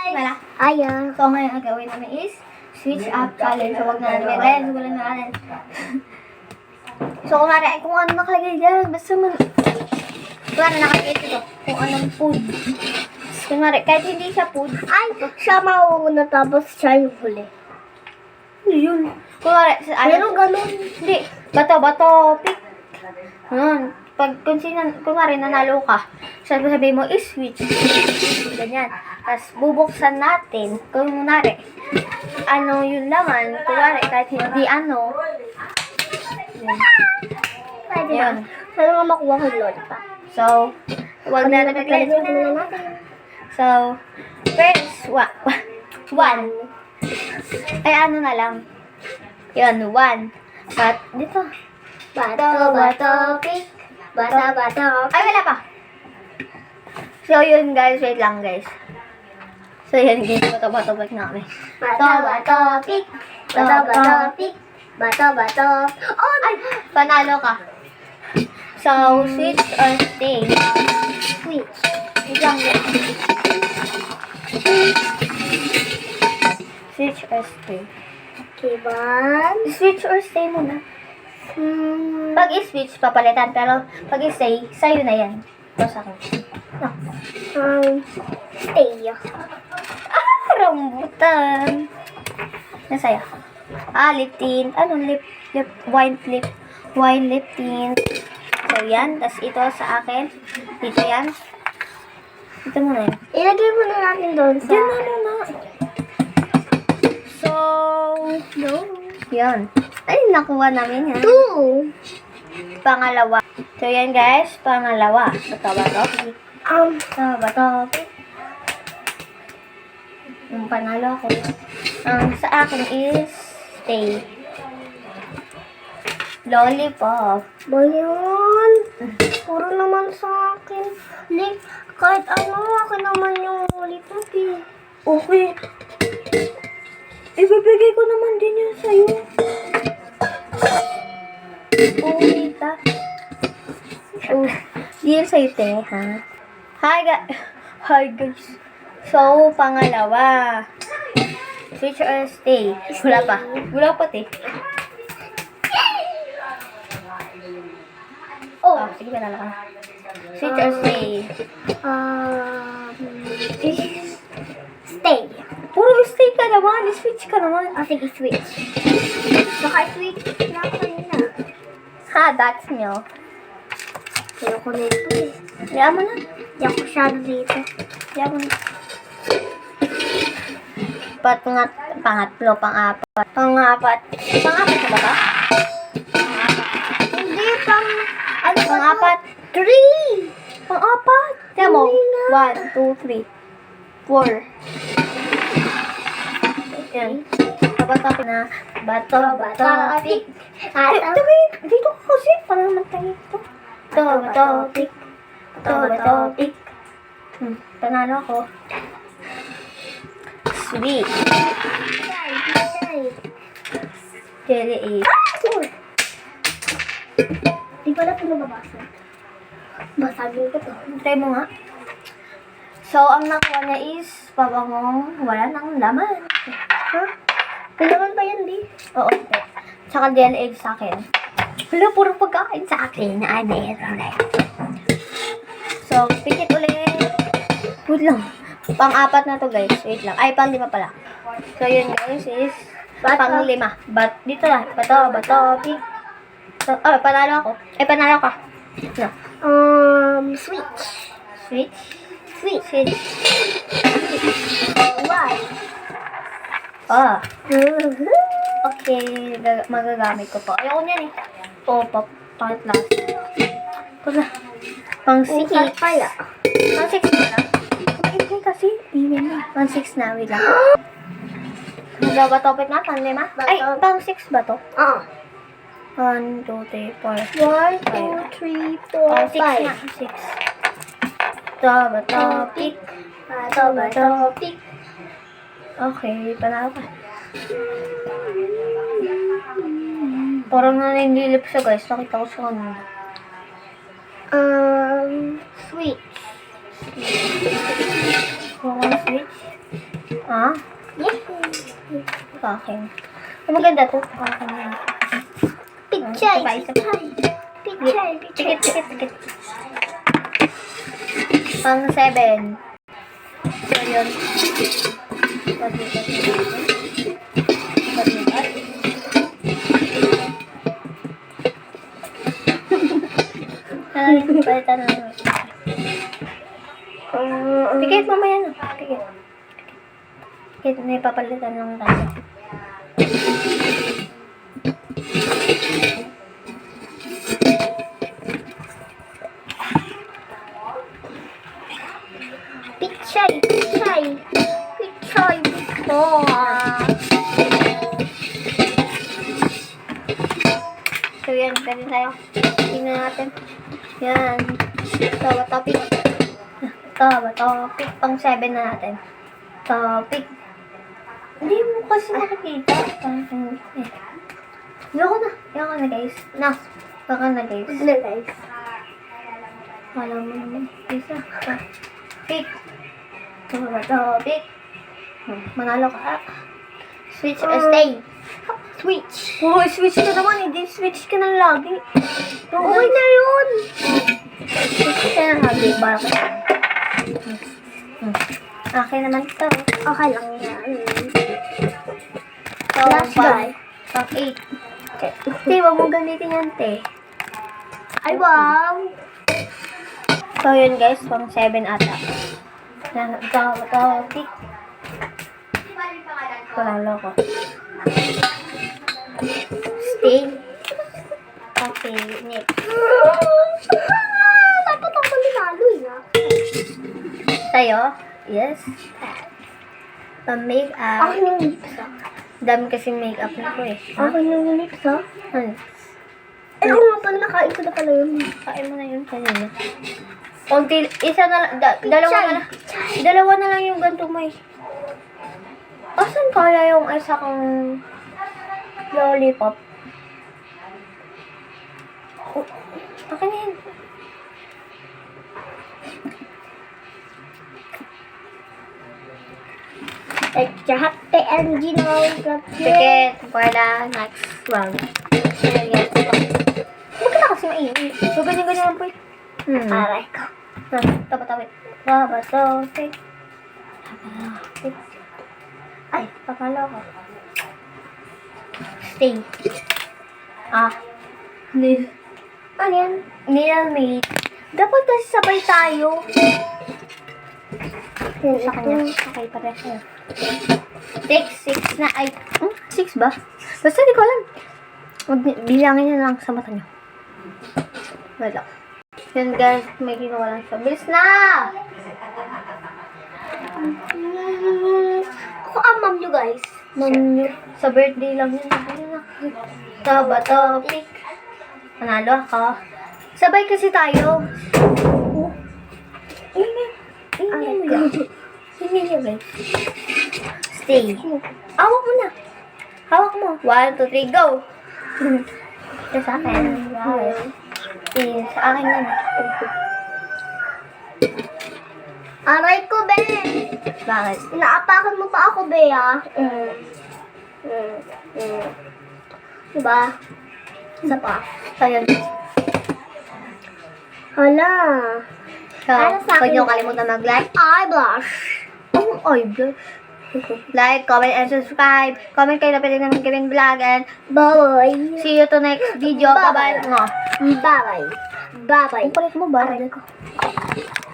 Wala. Ayan. So, ngayon ang gawin namin is switch up challenge. So, wag na natin. Ayan, sugulan na natin. So, kung ano nakalagay dyan, basta man. Kunwari, nakalagay ito. Kung anong food. Kunwari, kahit hindi siya food. Ay, siya mauuna tapos siya yung huli. Ano yun? Kunwari, Pero ganun. hindi. Bato, pick. Ganun. Pag kunwari nanalo ka, sabi mo is switch. Ganyan. Tapos bubuksan natin, kung kunwari, ano yun naman, kunwari kahit hindi ano. Yun. Pwede Yun. na. Sana nga makuha ko yung lollipop. So, wag na nagagalit na. So, first, one. Ay, ano na lang. Yun, one. But, dito. Bato, pick. Bato. Ay, wala pa. So, yun guys. Wait lang guys. So, yun guys. Bato, back namin. Bato, pick. Bato, pick. Bato. Oh, Ay, panalo ka. So, switch or stay. switch. Wait lang guys. Switch or stay. Okay, one. Switch or stay muna. Pag i-switch, papalitan. Pero pag i-stay, sa'yo na yan. Ito sa akin. No. Stay. Rambutan. Nasaya. Lip tint. Anong wine lip tint. So, yan. Tapos ito sa akin. Dito yan. Dito muna yan. Ilagay mo na natin doon sa... Diyan na muna. So, no. Yan. Ay, nakuha namin yan. 2. Pangalawa. So, yan guys. Pangalawa. Bato. Bato. Yung panalo ko. Ang sa akin is stay. Lollipop. Ba yun? Puro naman sa akin. Kahit ano, akin naman yung lollipop eh. Okay. Ibibigay ko naman din yan sa'yo. Okay, ta. Deal sa'yo, te, ha? Hi, guys. So, pangalawa. Switch or stay? Wala pa, te. Oh, sige, panalo ka. Switch or stay? Stay. Puro stay ka naman. Switch ka naman. Sige, switch. Baka switch na ako kanina. Ha, that's milk. Ayoko na ito eh. Kaya mo na. Hindi ako masyado dito. Kaya mo na. Pangatlo, pang-apat. Pang-apat na ba ba? Hindi, ano Pang-apat. 3! Pang-apat. Kaya mo. Hindi na. 1, 2, 3, 4. Yan. Bato na. Bato, pick. Dito ko kasi. Para naman tayo ito. Bato, pick. Bato, pick. Panalo ako. Sweet. Jelly egg. Di pala ito nababasa. Basagin ko to. Try mo nga. So, ang nakuha niya is pabangong wala nang laman. Ha? May naman ba yan, di? Oo. Tsaka jelly egg sa akin. Wala, puro pagkain sa akin. Ay, meron na. So, pikit ulit. Wait lang. Pang-apat na to, guys. Wait lang. Ay, pang-lima pala. So, yun, guys, is pang-lima. Dito na. Bato, pick. So, panalo ako. Panalo ka. No. Switch. Switch. Why? Okay. Magagamit ko po. Ayoko niyan eh. Pangat last. Pang-6 pala. Pang-6 na lang. Hindi kasi. Even na. Pang-6 na. Wait lang. Magbabatopit na. Pang-lima. Ay, pang-6 ba to? Oo. 1, 2, 3, 4. 1, 2, 3, 4, 6 na. 6. Bato, pick. Bato, pick. Okay, panalo ka. Parang nanilip siya, guys. Nakita ko sa kanila. Switch. Switch. Ah? Yes. Sa akin. Ang maganda to. Okay. Pichay. Isa. Pichay. Tikit. Pang 7. So, yun. Palitan na. Tikit, mamaya na. Tikit, may papalitan lang tayo. Pichay. So, yan. Pwede tayo. Tingnan natin. Yan. Topic. Topic. Pang 7 na natin. Topic. Hindi mo kasi makikita. Yoko na, guys. Baka na, guys. Alam mo naman. Isa. Topic. Topic. Manalo ka. Switch or stay. Switch. Oh, switch ka naman. Hindi switch ka na lagi. Okay na yun. Switch ka na lagi. Bakit? Akin naman ito. Okay lang yan. So, Last guy. Pang 8. Te, wag mong gamitin yan, te. Ay, wow. So, yun guys. Pang 7 ata. Topic. Palalo ko. Stay. Okay, next. Dapat ako linalo eh. Tayo? Yes. Pang-makeup. Akin yung lips ah. Dami kasi makeup na ko eh. Akin yung lips ah. Ano? Eh, kung nga pala nakain ko na pala yun. Kain mo na yun kanina. Isa na lang, dalawa na lang yung ganito mo eh. Asan kaya yung isa kong lollipop? Oh, akin na yun. Ekchahate and Gino. Ticket for the next round. Yes. Huwag ka na kasi mainit. So, ganyan-ganyan lang po eh. Aray ko. Tapat-tawit. Tapat-tawit. Ay, papalo ko. Stay. Nil. Ano yan? Mate. Dapat kasi sabay tayo. Sa kanya. Okay, pares na. 6 na. Ay, 6 ba? Basta di ko alam. Bilangin na lang sa mata niyo. Wala. Yan guys, may ginawa lang siya. Bilis na! Ako ang mom nyo guys. Sa birthday lang yun. Taba topic. Panalo ako. Sabay kasi tayo. Ingay mo yun. Ingay mo guys. Stay. Hawak mo na. Hawak mo. 1, 2, 3, go! Ito sa akin. Sa akin na. Aray ko, be. Bakit? Inaapakan mo pa ako, be, ah. Diba? Isa pa. Ayun. Hala. So, Ano sa akin? huwag niyo kalimutan mag-like. Eye blush. Ay, blush. Like, comment, and subscribe. Comment kayo na pwede naman Kevin Vlog. And Bye-bye. see you to next video. Bye-bye. Bye-bye. Bye-bye. Bye-bye. Ang kulit mo ba?